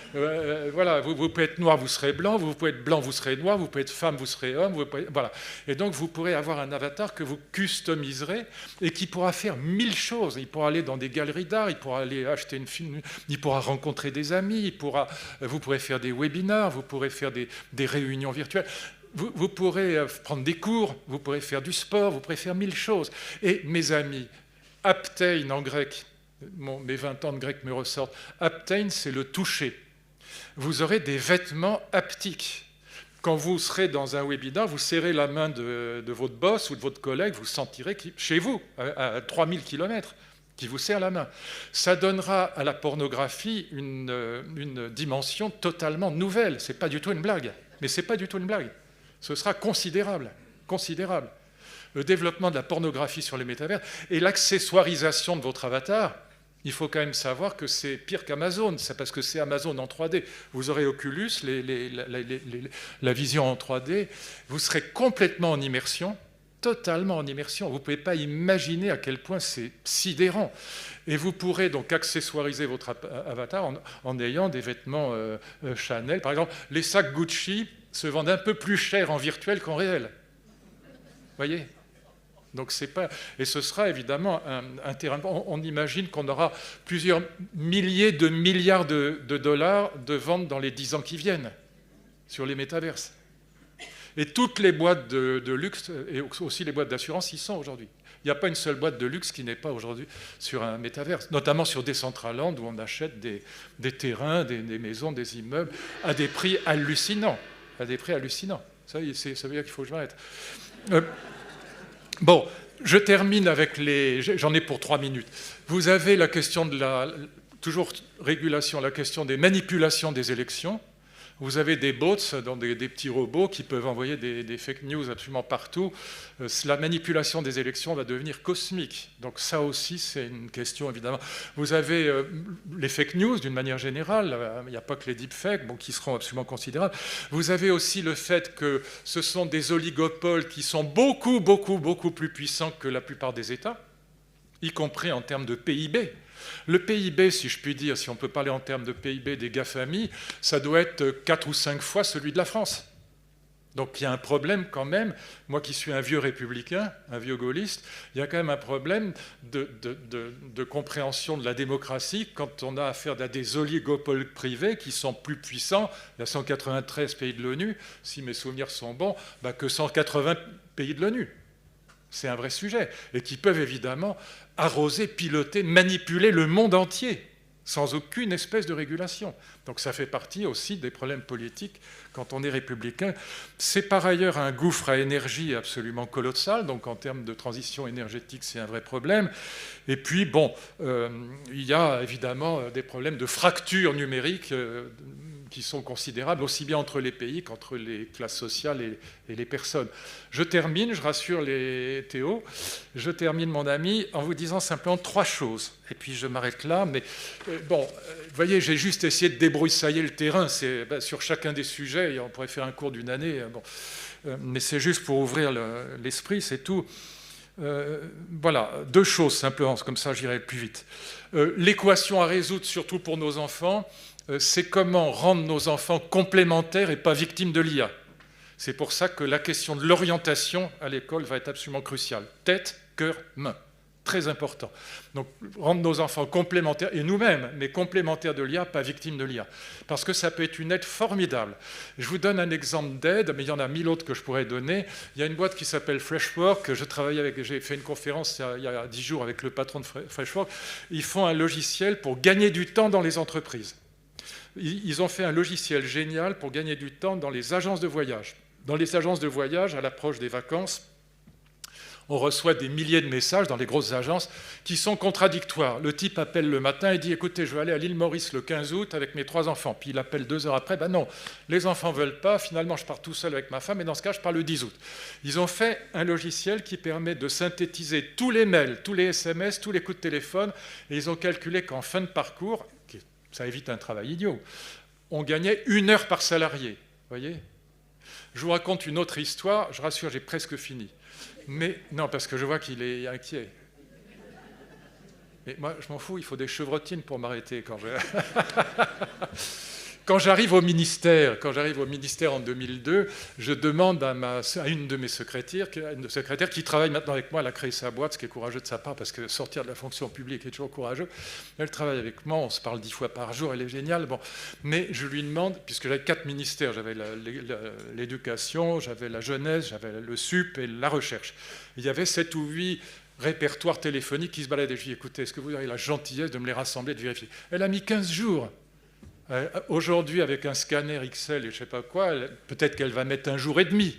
Voilà. Vous pouvez être noir, vous serez blanc. Vous pouvez être blanc, vous serez noir. Vous pouvez être femme, vous serez homme. Voilà. Et donc, vous pourrez avoir un avatar que vous customiserez et qui pourra faire 1000 choses. Il pourra aller dans des galeries d'art, il pourra aller acheter une film, il pourra rencontrer des amis, vous pourrez faire des webinars, vous pourrez faire des réunions virtuelles. Vous pourrez prendre des cours, vous pourrez faire du sport, vous pourrez faire 1000 choses. Et mes amis, aptein en grec, mes 20 ans de grec me ressortent, aptein c'est le toucher. Vous aurez des vêtements haptiques. Quand vous serez dans un webinar, vous serrez la main de votre boss ou de votre collègue, vous sentirez chez vous, à 3000 km, qui vous serre la main. Ça donnera à la pornographie une dimension totalement nouvelle. Ce n'est pas du tout une blague. Mais ce n'est pas du tout une blague. Ce sera considérable. Considérable. Le développement de la pornographie sur les métavers et l'accessoirisation de votre avatar, il faut quand même savoir que c'est pire qu'Amazon, c'est parce que c'est Amazon en 3D. Vous aurez Oculus, la vision en 3D, vous serez complètement en immersion, totalement en immersion. Vous ne pouvez pas imaginer à quel point c'est sidérant. Et vous pourrez donc accessoiriser votre avatar en ayant des vêtements Chanel. Par exemple, les sacs Gucci se vendent un peu plus cher en virtuel qu'en réel. Vous voyez ? Donc c'est pas, et ce sera évidemment un terrain. On imagine qu'on aura plusieurs milliers de milliards de dollars de ventes dans les 10 ans qui viennent sur les métaverses. Et toutes les boîtes de luxe et aussi les boîtes d'assurance y sont aujourd'hui. Il n'y a pas une seule boîte de luxe qui n'est pas aujourd'hui sur un métaverse, notamment sur Decentraland où on achète des terrains, des maisons, des immeubles à des prix hallucinants. À des prix hallucinants. Ça veut dire qu'il faut que je m'arrête. Bon, je termine avec j'en ai pour 3 minutes. Vous avez la question toujours régulation, la question des manipulations des élections. Vous avez des bots, des petits robots qui peuvent envoyer des fake news absolument partout. La manipulation des élections va devenir cosmique. Donc ça aussi, c'est une question, évidemment. Vous avez les fake news, d'une manière générale. Il n'y a pas que les deepfakes, qui seront absolument considérables. Vous avez aussi le fait que ce sont des oligopoles qui sont beaucoup, beaucoup, beaucoup plus puissants que la plupart des États, y compris en termes de PIB. Le PIB, si je puis dire, si on peut parler en termes de PIB des GAFAMI, ça doit être 4 ou 5 fois celui de la France. Donc il y a un problème quand même, moi qui suis un vieux républicain, un vieux gaulliste, il y a quand même un problème de compréhension de la démocratie quand on a affaire à des oligopoles privés qui sont plus puissants, il y a 193 pays de l'ONU, si mes souvenirs sont bons, que 180 pays de l'ONU. C'est un vrai sujet, et qui peuvent évidemment arroser, piloter, manipuler le monde entier. sans aucune espèce de régulation. Donc ça fait partie aussi des problèmes politiques quand on est républicain. C'est par ailleurs un gouffre à énergie absolument colossal, donc en termes de transition énergétique, c'est un vrai problème. Et puis, bon, il y a évidemment des problèmes de fracture numérique qui sont considérables, aussi bien entre les pays qu'entre les classes sociales et les personnes. Je termine, je rassure les Théo, je termine, mon ami, en vous disant simplement 3 choses. Et puis je m'arrête là, mais bon, vous voyez, j'ai juste essayé de débroussailler le terrain. Sur chacun des sujets, et on pourrait faire un cours d'une année, bon, mais c'est juste pour ouvrir l'esprit, c'est tout. Voilà, 2 choses simplement, comme ça j'irai plus vite. L'équation à résoudre, surtout pour nos enfants, c'est comment rendre nos enfants complémentaires et pas victimes de l'IA. C'est pour ça que la question de l'orientation à l'école va être absolument cruciale. Tête, cœur, main. Très important. Donc, rendre nos enfants complémentaires, et nous-mêmes, mais complémentaires de l'IA, pas victimes de l'IA. Parce que ça peut être une aide formidable. Je vous donne un exemple d'aide, mais il y en a 1000 autres que je pourrais donner. Il y a une boîte qui s'appelle Freshwork. J'ai fait une conférence il y a 10 jours avec le patron de Freshwork. Ils font un logiciel pour gagner du temps dans les entreprises. Ils ont fait un logiciel génial pour gagner du temps dans les agences de voyage. Dans les agences de voyage, à l'approche des vacances, on reçoit des milliers de messages dans les grosses agences qui sont contradictoires. Le type appelle le matin et dit « Écoutez, je vais aller à l'île Maurice le 15 août avec mes 3 enfants. » Puis il appelle 2 heures après « Ben non, les enfants ne veulent pas. Finalement, je pars tout seul avec ma femme et dans ce cas, je pars le 10 août. » Ils ont fait un logiciel qui permet de synthétiser tous les mails, tous les SMS, tous les coups de téléphone. Et ils ont calculé qu'en fin de parcours, ça évite un travail idiot, on gagnait 1 heure par salarié. Vous voyez ? Je vous raconte une autre histoire. Je rassure, j'ai presque fini. Mais non, parce que je vois qu'il est inquiet. Mais moi, je m'en fous, il faut des chevrotines pour m'arrêter quand je... Quand j'arrive au ministère en 2002, je demande à une de mes secrétaires, qui travaille maintenant avec moi, elle a créé sa boîte, ce qui est courageux de sa part, parce que sortir de la fonction publique est toujours courageux. Elle travaille avec moi, on se parle 10 fois par jour, elle est géniale. Bon. Mais je lui demande, puisque j'avais 4 ministères, j'avais l'éducation, j'avais la jeunesse, j'avais le SUP et la recherche. Il y avait 7 ou 8 répertoires téléphoniques qui se baladaient. Je lui ai dit, écoutez, est-ce que vous avez la gentillesse de me les rassembler, de vérifier ? Elle a mis 15 jours. Aujourd'hui, avec un scanner XL et je ne sais pas quoi, peut-être qu'elle va mettre 1 jour et demi.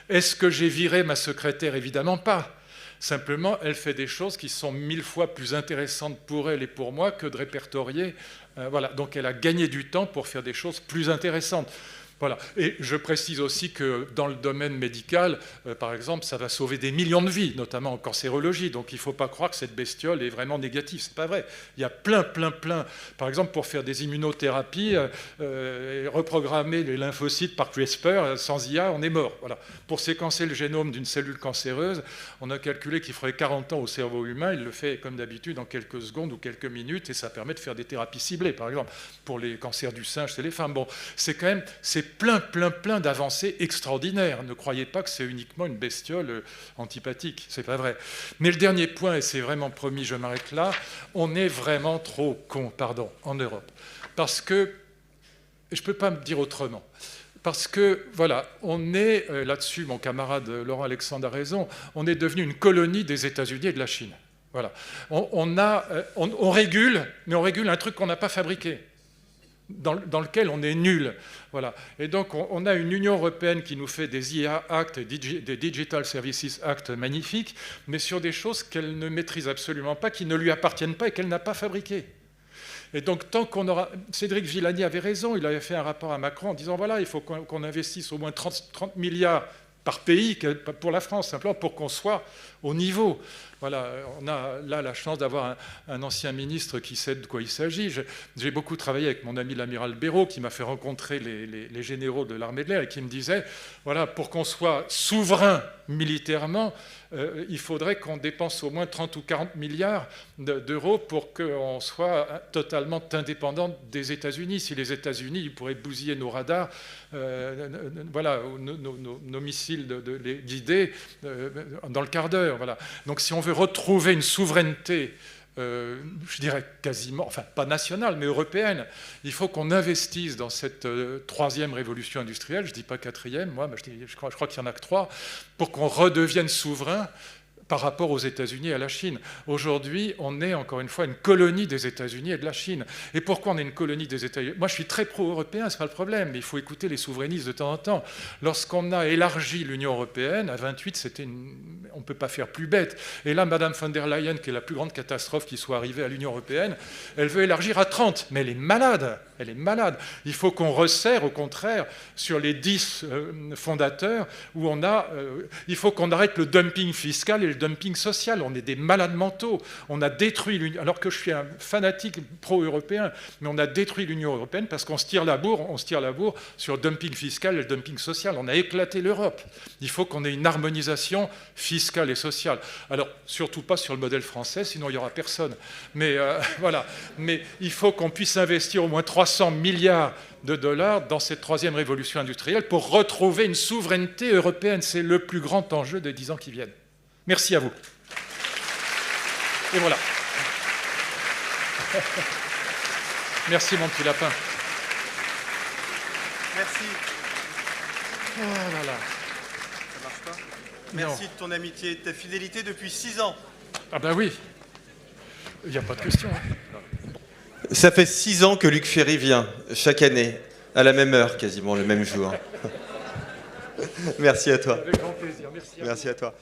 Est-ce que j'ai viré ma secrétaire ? Évidemment pas. Simplement, elle fait des choses qui sont 1000 fois plus intéressantes pour elle et pour moi que de répertorier. Voilà. Donc elle a gagné du temps pour faire des choses plus intéressantes. Voilà. Et je précise aussi que dans le domaine médical, par exemple, ça va sauver des millions de vies, notamment en cancérologie. Donc il ne faut pas croire que cette bestiole est vraiment négative. Ce n'est pas vrai. Il y a plein. Par exemple, pour faire des immunothérapies, reprogrammer les lymphocytes par CRISPR, sans IA, on est mort. Voilà. Pour séquencer le génome d'une cellule cancéreuse, on a calculé qu'il faudrait 40 ans au cerveau humain. Il le fait, comme d'habitude, en quelques secondes ou quelques minutes, et ça permet de faire des thérapies ciblées, par exemple, pour les cancers du sein chez les femmes. Bon, c'est plein d'avancées extraordinaires. Ne croyez pas que c'est uniquement une bestiole antipathique, c'est pas vrai. Mais le dernier point, et c'est vraiment promis, je m'arrête là, on est vraiment trop cons, en Europe. Parce que, je ne peux pas me dire autrement, parce que, voilà, on est, là-dessus, mon camarade Laurent Alexandre a raison, on est devenu une colonie des États-Unis et de la Chine. Voilà. On régule, mais on régule un truc qu'on n'a pas fabriqué. Dans lequel on est nul. Voilà. Et donc, on a une Union européenne qui nous fait des IA Act, des Digital Services Act magnifiques, mais sur des choses qu'elle ne maîtrise absolument pas, qui ne lui appartiennent pas et qu'elle n'a pas fabriquées. Et donc, tant qu'on aura... Cédric Villani avait raison, il avait fait un rapport à Macron en disant, voilà, il faut qu'on investisse au moins 30 milliards par pays pour la France, simplement pour qu'on soit au niveau. Voilà, on a là la chance d'avoir un ancien ministre qui sait de quoi il s'agit. J'ai beaucoup travaillé avec mon ami l'amiral Béraud, qui m'a fait rencontrer les généraux de l'armée de l'air et qui me disait, voilà, pour qu'on soit souverain militairement, il faudrait qu'on dépense au moins 30 ou 40 milliards d'euros pour qu'on soit totalement indépendant des États-Unis. Si les États-Unis ils pourraient bousiller nos radars, voilà, nos missiles guidés dans le quart d'heure. Voilà. Donc si on veut retrouver une souveraineté, je dirais quasiment, enfin pas nationale, mais européenne, il faut qu'on investisse dans cette 3e révolution industrielle, je ne dis pas 4e, moi, je crois qu'il n'y en a que 3, pour qu'on redevienne souverain, par rapport aux États-Unis et à la Chine. Aujourd'hui, on est encore une fois une colonie des États-Unis et de la Chine. Et pourquoi on est une colonie des États-Unis? Moi, je suis très pro-européen, c'est pas le problème, mais il faut écouter les souverainistes de temps en temps. Lorsqu'on a élargi l'Union européenne, à 28, on ne peut pas faire plus bête. Et là, Madame von der Leyen, qui est la plus grande catastrophe qui soit arrivée à l'Union européenne, elle veut élargir à 30. Mais elle est malade. Elle est malade. Il faut qu'on resserre, au contraire, sur les 10 fondateurs, où il faut qu'on arrête le dumping fiscal et le dumping social. On est des malades mentaux. On a détruit l'Union, alors que je suis un fanatique pro-européen, mais on a détruit l'Union européenne parce qu'on se tire la bourre sur le dumping fiscal et le dumping social. On a éclaté l'Europe. Il faut qu'on ait une harmonisation fiscale et sociale. Alors, surtout pas sur le modèle français, sinon il n'y aura personne. Mais voilà. Mais il faut qu'on puisse investir au moins 300 milliards de dollars dans cette troisième révolution industrielle pour retrouver une souveraineté européenne. C'est le plus grand enjeu des 10 ans qui viennent. Merci à vous. Et voilà. Merci mon petit lapin.
Merci.
Oh là là.
Ça marche pas? Merci de ton amitié et de ta fidélité depuis 6 ans.
Ah ben oui. Il n'y a pas de question. Hein.
Ça fait 6 ans que Luc Ferry vient, chaque année, à la même heure, quasiment le même jour. Merci à toi.
Avec grand plaisir. Merci à
toi.